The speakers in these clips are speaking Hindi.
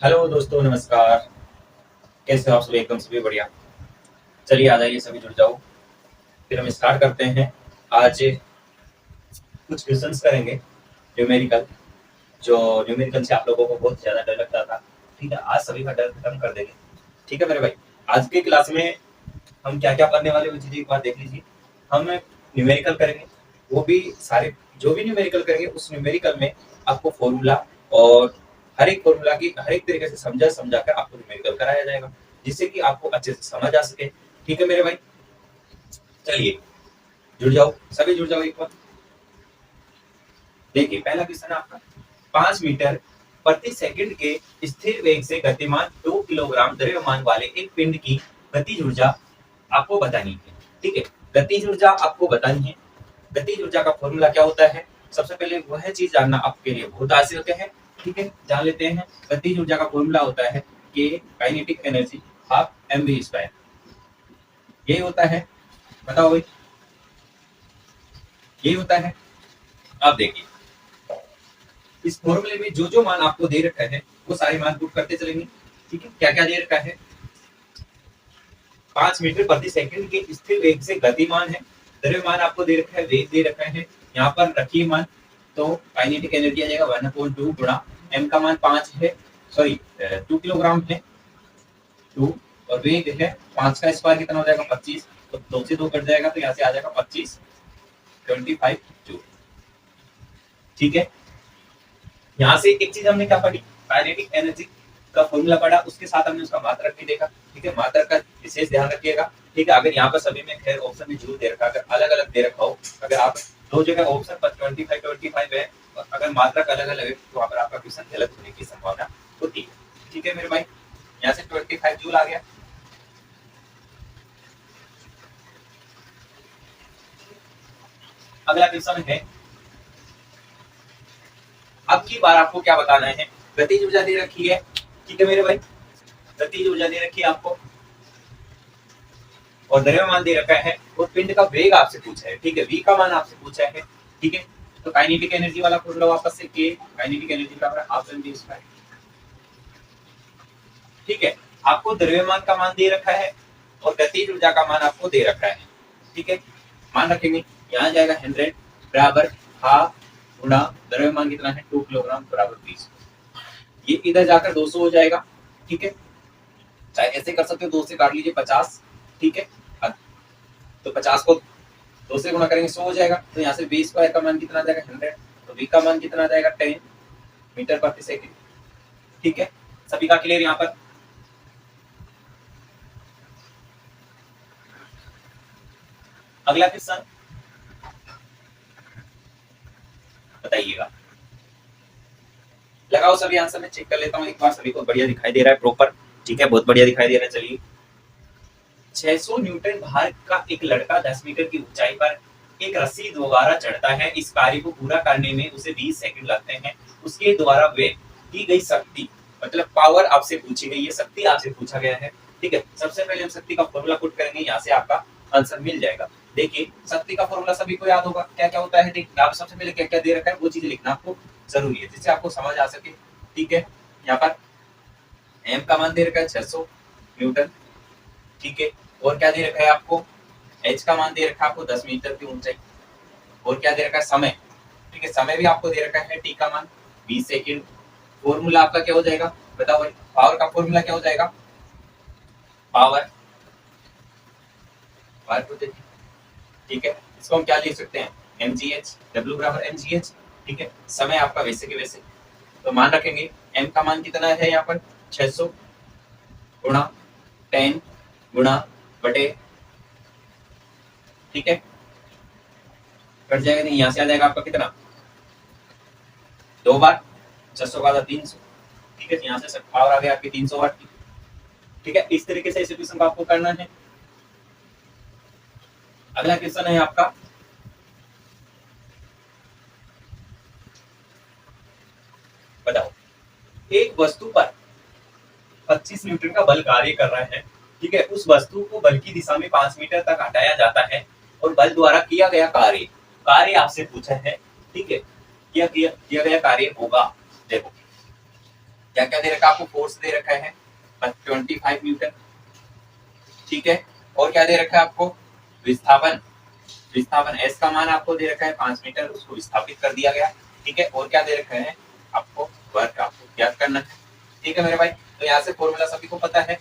हेलो दोस्तों, नमस्कार। कैसे हो आप सभी? एकदम सभी बढ़िया। चलिए आ जाइए, सभी जुड़ जाओ। फिर हम स्टार्ट करते हैं। आज कुछ क्वेश्चंस करेंगे न्यूमेरिकल। जो न्यूमेरिकल से आप लोगों को बहुत ज़्यादा डर लगता था, ठीक है, आज सभी का डर खत्म कर देंगे। ठीक है मेरे भाई। आज की क्लास में हम क्या-क्या पढ़ने वाले हैं वो चीज़ें एक बार देख लीजिए। हम न्यूमेरिकल करेंगे, वो भी सारे जो भी न्यूमेरिकल करेंगे उस न्यूमेरिकल में आपको फ़ॉर्मूला और हर एक फ़ॉर्मूला की हर एक तरीके से समझा कर आपको न्यूमेरिकल कराया जाएगा, जिससे कि आपको अच्छे से समझ आ सके। ठीक है मेरे भाई? चलिए जुड़ जाओ, सभी जुड़ जाओ एक बार। देखिए पहला क्वेश्चन है आपका, 5 मीटर प्रति सेकंड के स्थिर वेग से गतिमान 2 किलोग्राम द्रव्यमान वाले एक पिंड की गतिज ऊर्जा आपको बतानी है। ठीक है, गतिज ऊर्जा आपको बतानी है। गतिज ऊर्जा का फॉर्मूला क्या होता है? सबसे पहले वह चीज जानना आपके लिए बहुत आवश्यक है। ठीक है, जान लेते हैं। गतिज ऊर्जा का फॉर्मूला होता है कि काइनेटिक एनर्जी हाफ mv²। यही होता है, बताओ भाई, यही होता है। आप देखिए इस फॉर्मूले में जो जो मान आपको दे रखा है वो सारे मान पुट करते चलेंगे। ठीक है, क्या क्या दे रखा है? 5 मीटर प्रति सेकंड के स्थिर वेग से गतिमान है, द्रव्यमान आपको दे रखा है, वेग दे रखा है, यहाँ पर रखिए मान। तो काइनेटिक एनर्जी आ जाएगा 1/2 गुणा m का मान 5 है, सॉरी 2 किलोग्राम है 2, और वेग है 5 का स्क्वायर कितना हो जाएगा 25, तो 2 से 2 कट जाएगा तो यहाँ से आ जाएगा 25 25 जूल। ठीक है, यहाँ से एक चीज हमने क्या पढ़ी, काइनेटिक एनर्जी का फॉर्मूला पढ़ा, उसके साथ हमने उसका मात्रक भी देखा। ठीक है, मात्रक का विशेष ध्यान रखिएगा। ठीक है, अगर यहाँ पर सभी में खैर ऑप्शन में जरूर दे रखा, अगर अलग अलग दे रखा हो, अगर आप दो जगह ऑप्शन पर 25 है और अगर मात्रक अलग अलग है तो वहाँ पर आपका क्वेश्चन गलत होने की संभावना होती है। ठीक है मेरे भाई, यहाँ से 25 जूल आ गया। अगला क्वेश्चन है, अब की बार आपको क्या बताना है? गतिज ऊर्जा दे रखी है। ठीक है मेरे भाई, गतिज ऊर्जा दे रखी है आपको और द्रव्यमान दे रखा है और पिंड का वेग आपसे पूछा है। ठीक है, v का मान आपसे पूछा है। ठीक है, तो काइनेटिक एनर्जी वाला फॉर्मूला वापस से के काइनेटिक एनर्जी बराबर है हाफ mv²। ठीक है, आपको द्रव्यमान का मान दे रखा है और गतिज ऊर्जा का मान आपको दे रखा है। ठीक है, मान रखेंगे, यहाँ जाएगा 100 बराबर हाफ गुणा द्रव्यमान कितना है 2 किलोग्राम बराबर 20। ये इधर जाकर 200 हो जाएगा। ठीक है, चाहे ऐसे कर सकते हो, 2 से काट लीजिए 50। ठीक है, तो 50 को 2 से गुणा करेंगे 100 हो जाएगा, तो यहाँ से v स्क्वायर का मान कितना आ जाएगा 100, तो v का मान कितना आ जाएगा 10 मीटर प्रति सेकंड। ठीक है, सभी का क्लियर यहाँ पर? अगला क्वेश्चन बताइएगा, लगाओ सभी आंसर, में चेक कर लेता हूँ एक बार, सभी को बढ़िया दिखाई दे रहा है प्रॉपर? ठीक है, बहुत बढ़िया दिखाई दे रहा है। चलिए, 600 न्यूटन भार का एक लड़का 10 मीटर की ऊंचाई पर एक रस्सी द्वारा चढ़ता है। इस कार्य को पूरा करने में उसे 20 सेकंड लगते हैं। उसके द्वारा वे की गई शक्ति, मतलब पावर आपसे पूछी गई है, शक्ति आपसे पूछा गया है। ठीक है, सबसे पहले हम शक्ति का फॉर्मूला पुट करेंगे, यहाँ से आपका आंसर मिल जाएगा। देखिए शक्ति का फॉर्मूला सभी को याद होगा, क्या क्या होता है? देखिए आप सबसे पहले क्या क्या दे रखा है वो चीज लिखना आपको जरूरी है, जिससे आपको समझ आ सके। ठीक है, यहाँ पर एम का मान दे रखा है 600 न्यूटन। ठीक है, और क्या दे रखा है आपको? एच का मान दे रखा है आपको 10 मीटर की ऊंचाई। और क्या दे रखा है? समय। ठीक है, समय भी आपको दे रखा है, टी का मान 20 सेकंड। फॉर्मूला आपका क्या हो जाएगा बताओ भाई? पावर का फॉर्मूला क्या हो जाएगा? Power power. ठीक है, इसको हम क्या लिख सकते हैं? mgh, w बराबर mgh। ठीक है, समय आपका वैसे के वैसे, तो मान रखेंगे m का मान कितना है यहाँ पर 600 गुणा 10 गुणा बटे, ठीक है, कट जाएगा नहीं, यहाँ से आ जाएगा आपका कितना, 2 बार 600 का था 300। ठीक है, यहाँ से पावर आ गया आपकी 300 वाट की। ठीक है, इस तरीके से इस क्वेश्चन को आपको करना है। अगला क्वेश्चन है आपका, बताओ एक वस्तु पर 25 न्यूटन का बल कार्य कर रहा है। ठीक है, उस वस्तु को बल की दिशा में 5 मीटर तक हटाया जाता है और बल द्वारा किया गया कार्य, कार्य आपसे पूछा है। ठीक है, किया गया कार्य होगा, देखो क्या क्या दे रखा है आपको, फोर्स दे रखा है 25 न्यूटन, ठीक है। और क्या दे रखा है आपको, विस्थापन, विस्थापन एस का मान आपको दे रखा है 5 मीटर, उसको विस्थापित कर दिया गया, ठीक है। और क्या दे रखा है आपको, वर्क आपको ज्ञात करना है, ठीक है मेरे भाई। तो यहाँ से फॉर्मूला सभी को पता है,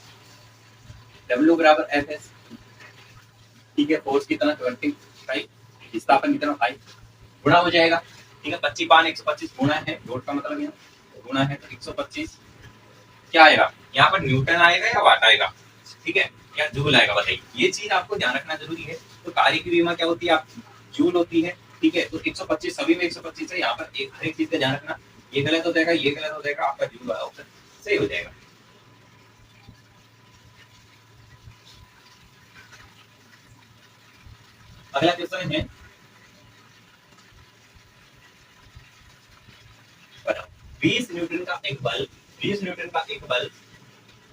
W बराबर एफ एस, ठीक है। फोर्स कितना 25, विस्थापन कितना 5, गुणा हो जाएगा, ठीक है। 25 पान 125 गुणा है, लोड का मतलब यहाँ गुणा है, तो 125 क्या आएगा यहाँ पर, न्यूटन आएगा या वाट आएगा, ठीक है, या जूल आएगा, बताइए। ये चीज आपको ध्यान रखना जरूरी है। तो कार्य की विमा क्या होती है, आप जूल होती है, ठीक है। तो 125 सभी में 125 है, यहाँ पर एक हर एक चीज का ध्यान रखना, ये गलत हो जाएगा, ये गलत हो जाएगा, आपका जूल वाला ऑप्शन सही हो जाएगा। अगला क्वेश्चन है, बताओ 20 न्यूटन का एक बल, 20 न्यूटन का एक बल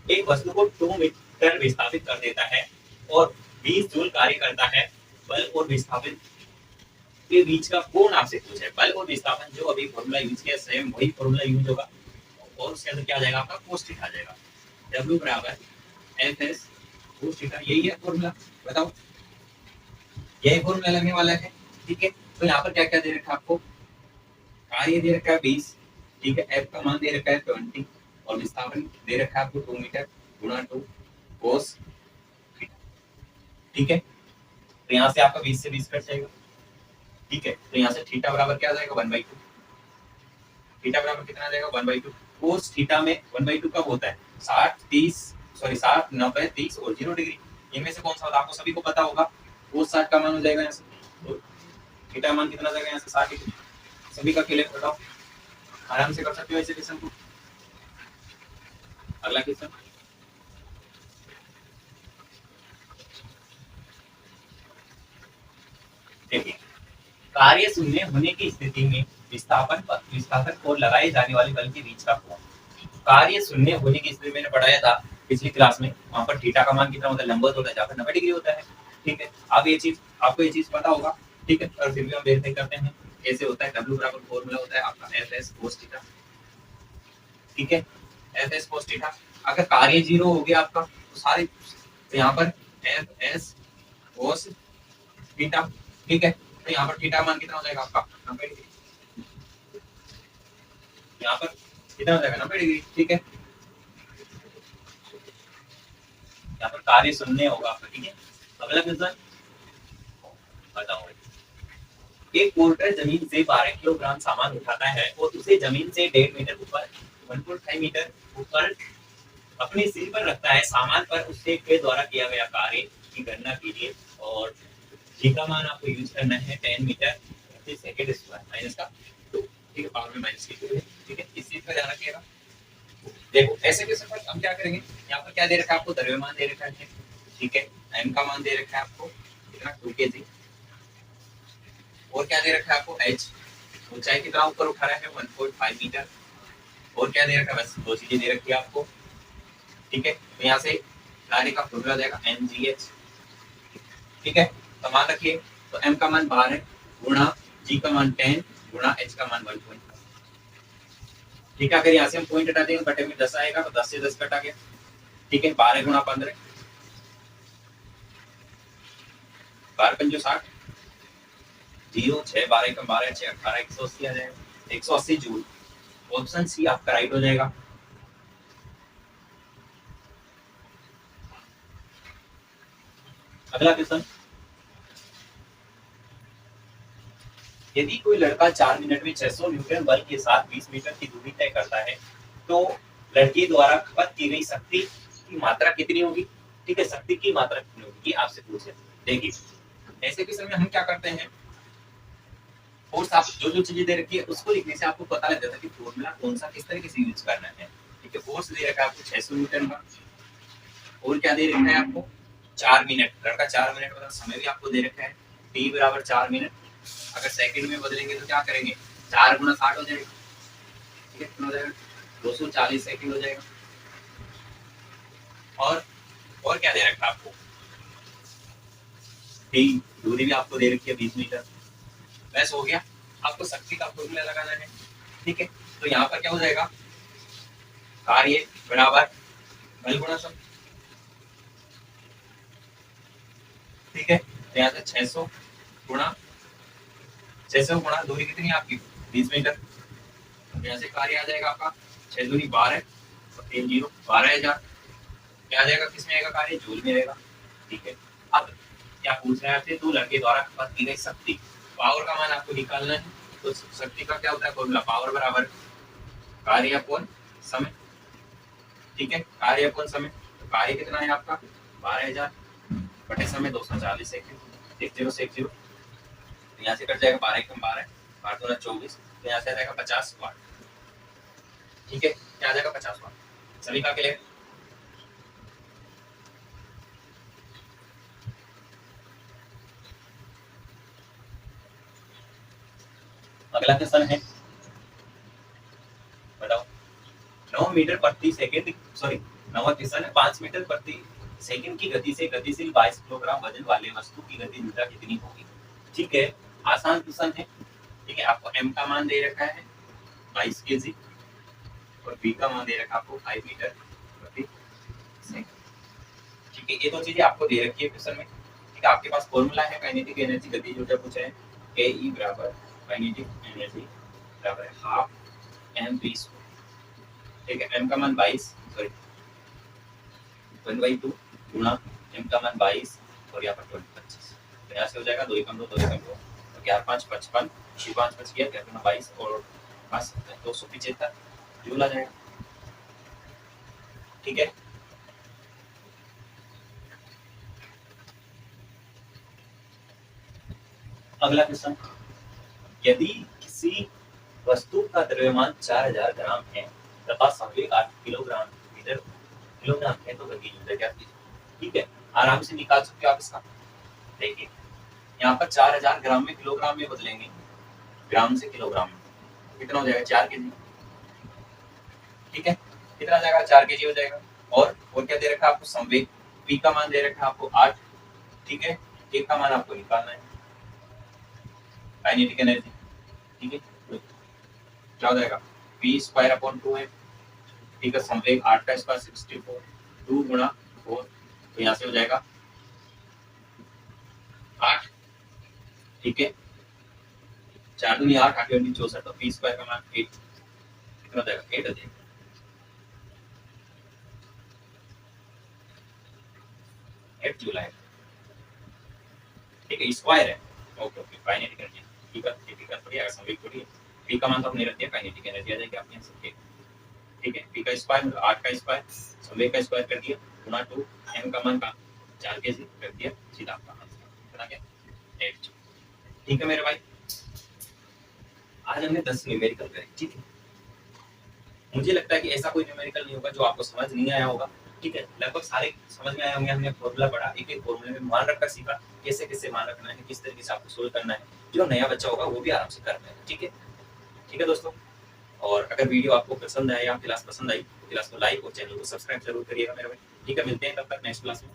एक वस्तु को 2 मीटर विस्थापित कर देता है और 20 जूल कार्य करता है। बल और विस्थापन के बीच का कोण आपसे पूछा है। बल और विस्थापन जो अभी फॉर्मूला यूज किया, सेम वही फॉर्मूला यूज होगा, और उसके अंदर क्या आ जाएगा आपका, कोस थीटा आ जाएगा। W बराबर एफ एस कोस थीटा, यही है फॉर्मूला, बताओ यही फॉर्मूला लगने वाला है, ठीक है। तो यहाँ पर क्या क्या दे रखा है आपको, कार्य दे रखा है 20, ठीक है, एफ का मान दे रखा है 20, और विस्थापन दे रखा है आपको 2 मीटर गुणा 2 कोस, ठीक है। तो यहाँ से आपका 20 से 20 कट जाएगा, ठीक है। तो यहाँ से थीटा बराबर क्या आ जाएगा 1/2, थीटा बराबर कितना आ जाएगा 1/2। कोस थीटा में 1/2 कब होता है, 60 30 सॉरी 60 90 30 और 0 डिग्री, इनमें से कौन सा होता है, आपको सभी को पता होगा। कोस 60 का मान हो जाएगा यहाँ से, तो थीटा मान कितना आ जाएगा यहाँ से 60 डिग्री। सभी का क्लियर बताओ, आराम से कर सकते हो ऐसे क्वेश्चन को। अगला क्वेश्चन, देखिए कार्य शून्य होने की स्थिति में विस्थापन और लगाए जाने वाले बल के बीच का कोण, कार्य शून्य होने की स्थिति मैंने पढ़ाया था पिछली क्लास में, वहां पर थीटा का मान कितना होता है, लंबवत होता है, जहाँ पर 90 डिग्री होता है, ठीक है। अब ये चीज आपको ये चीज पता होगा, ठीक है, और फिर भी हम वेरीफाई करते हैं कैसे होता है। W बराबर फॉर्मूला होता है आपका एफ एस कोस थीटा, ठीक है, एफ एस कोस थीटा। अगर कार्य 0 हो गया आपका तो सारे, तो यहाँ पर एफ एस कोस थीटा, ठीक है। तो यहाँ पर थीटा मान कितना हो जाएगा आपका 90 डिग्री, यहाँ पर कितना हो जाएगा 90 डिग्री, ठीक है। यहाँ पर कार्य शून्य होगा आपका, ठीक है। अगला क्वेश्चन बताओ, एक पोर्टर जमीन से 12 किलोग्राम सामान उठाता है और उसे जमीन से 1.5 मीटर ऊपर 1.5 मीटर ऊपर अपने सिर पर रखता है। सामान पर उसके के द्वारा किया गया कार्य की गणना कीजिए, और जी का मान आपको यूज करना है 10 मीटर प्रति सेकंड स्क्वायर माइनस का 2, ठीक है, पावर में माइनस की 2 है, ठीक है। इस चीज पर ध्यान रखिएगा। देखो ऐसे क्वेश्चन पर हम क्या करेंगे, यहाँ पर क्या दे रखा है आपको, द्रव्यमान दे रखा है, ठीक है। एम का मान दे रखा है आपको कितना 2 kg, और क्या दे रखा है आपको एच, ऊंचाई कितना ऊपर उठा रहा है 1.5 मीटर, और क्या दे रखा है, बस दो चीजें दे रखी है आपको, ठीक है। तो यहाँ से कार्य का फॉर्मूला जाएगा mgh, ठीक है। तो मान रखिए, तो m का मान 12 गुणा g का मान 10 गुणा h का मान 1.5, ठीक है। अगर यहाँ से हम पॉइंट हटा देंगे बटे में 10 आएगा, तो 10 से 10 कटा गया, ठीक है। 12 गुणा 15, 12 पंजो 60, 0 6 12 का 12 6 18 180 आ जाएगा, 180 जूल। ऑप्शन सी आपका राइट हो जाएगा। अगला क्वेश्चन, यदि कोई लड़का 4 मिनट में 600 न्यूटन बल के साथ 20 मीटर की दूरी तय करता है, तो लड़के द्वारा खपत की गई शक्ति की मात्रा कितनी होगी, ठीक है। शक्ति की मात्रा कितनी होगी, ये आपसे पूछे। देखिए ऐसे क्वेश्चन में हम क्या करते हैं, फोर्स आप जो चीजें दे रखी है उसको लिखने से आपको पता लग जाता है कि फॉर्मूला कौन सा किस तरीके से यूज करना है, ठीक है। फोर्स दे रखा है आपको 600 न्यूटन का, और क्या दे रखा है आपको 4 मिनट, लड़का 4 मिनट मतलब समय भी आपको दे रखा है, t बराबर 4 मिनट। अगर सेकंड में बदलेंगे तो क्या करेंगे, 4 गुना 60 हो जाएगा, ठीक है, कितना हो जाएगा 240 सेकंड हो जाएगा। और क्या दे रखा है आपको, टी दूरी भी आपको दे रखी है 20 मीटर, बस हो गया। आपको शक्ति का फॉर्मूला लगाना है, ठीक है। तो यहाँ पर क्या हो जाएगा, कार्य बराबर बल गुणा समय, ठीक है। तो यहाँ से 600 गुणा 600 गुणा दूरी कितनी है आपकी 20 मीटर। यहाँ से कार्य आ जाएगा आपका 6 दूनी 12 और 3 जीरो 12,000। क्या आ जाएगा, किसमें आएगा कार्य, जूल में आएगा, ठीक है। अब क्या पूछ रहे हैं आपसे, दो लड़के द्वारा खपत की गई शक्ति, पावर का मान आपको निकालना है। तो शक्ति का क्या होता है फॉर्मूला, पावर बराबर कार्य अपॉन समय, ठीक है। कार्य अपॉन समय, तो कार्य कितना है आपका 12,000 बटे समय 240 सेकंड, 10 से 10। तो यहाँ से कट जाएगा 12 एकम 12, 12 दूना 24, तो यहाँ से आ जाएगा 50 वाट, ठीक है। क्या आ जाएगा 50 वाट, सभी का क्लियर। अगला क्वेश्चन है, बताओ 9 मीटर प्रति सेकंड, सॉरी 9वां क्वेश्चन है, 5 मीटर प्रति सेकंड की गति से गतिशील 22 किलोग्राम वजन वाले वस्तु की गति मीटर कितनी होगी, ठीक है। आसान क्वेश्चन है, ठीक है। आपको m का मान दे रखा है 22 केजी और b का मान दे रखा है आपको 5 मीटर प्रति सेकंड, ठीक है। ये दो चीजें आपको दे रखी है क्वेश्चन में, ठीक है। आपके पास फॉर्मूला है काइनेटिक एनर्जी गति जो पूछा है, ke बराबर काइनेटिक एनर्जी बराबर हाफ mv स्क्वायर, ठीक है। m का मान 22, सॉरी 1/2 गुणा m का मान 22 और यहाँ पर 25, तो यहाँ से हो जाएगा 2 एकम 2 2 एकम 2, तो 11 5 55, 5 बच गया, 11 22 और 5 275 जूल आ जाएगा, ठीक है। अगला क्वेश्चन, यदि किसी वस्तु का द्रव्यमान 4000 ग्राम है तथा संवेग 8 किलोग्राम मीटर किलोग्राम है, तो गति मीटर क्या कीजिए, ठीक है। आराम से निकाल सकते हो आप इसका, देखिए यहाँ पर 4000 ग्राम में किलोग्राम में बदलेंगे, ग्राम से किलोग्राम में कितना हो जाएगा 4 केजी, ठीक है। कितना आ जाएगा 4 केजी हो जाएगा। और क्या दे रखा है आपको, संवेग p का मान दे रखा है आपको 8, ठीक है। k का मान आपको निकालना है, काइनेटिक एनर्जी, ठीक है। क्या हो जाएगा p स्क्वायर अपॉन 2 है, ठीक है। संवेग 8 का स्क्वायर 64, 2 गुणा 4, तो यहाँ से हो जाएगा 8, ठीक है। 4 दूनी 8, 8 दूनी 64, तो p स्क्वायर का मान 8 कितना हो जाएगा 8 हो जाएगा, 8 जूल आएगा, ठीक है। स्क्वायर है, ओके ओके। काइनेटिक एनर्जी, ठीक है, ठीक है। थोड़ी संवेग थोड़ी है, p का मान तो हमने रख दिया, काइनेटिक एनर्जी आ जाएगी आपके यहाँ से, ठीक है। p का स्क्वायर मतलब 8 का स्क्वायर, संवेग का स्क्वायर कर दिया गुणा 2, m का मान का 4 केजी कर दिया, सीधा आपका आंसर कितना गया 8, ठीक है मेरे भाई। आज हमने 10 न्यूमेरिकल करे, ठीक है। मुझे लगता है कि ऐसा कोई न्यूमेरिकल नहीं होगा जो आपको समझ नहीं आया होगा, ठीक है। लगभग सारे समझ में आए होंगे। हमने फॉर्मूला पढ़ा, एक एक फॉर्मूले में मान रखकर सीखा कैसे कैसे मान रखना है, किस तरीके से आपको सोल्व करना है। जो नया बच्चा होगा वो भी आराम से कर पाएगा, ठीक है। ठीक है दोस्तों, और अगर वीडियो आपको पसंद आया या क्लास पसंद आई तो क्लास को लाइक और चैनल को सब्सक्राइब जरूर करिएगा मेरे भाई, ठीक है। मिलते हैं तब तक नेक्स्ट क्लास में।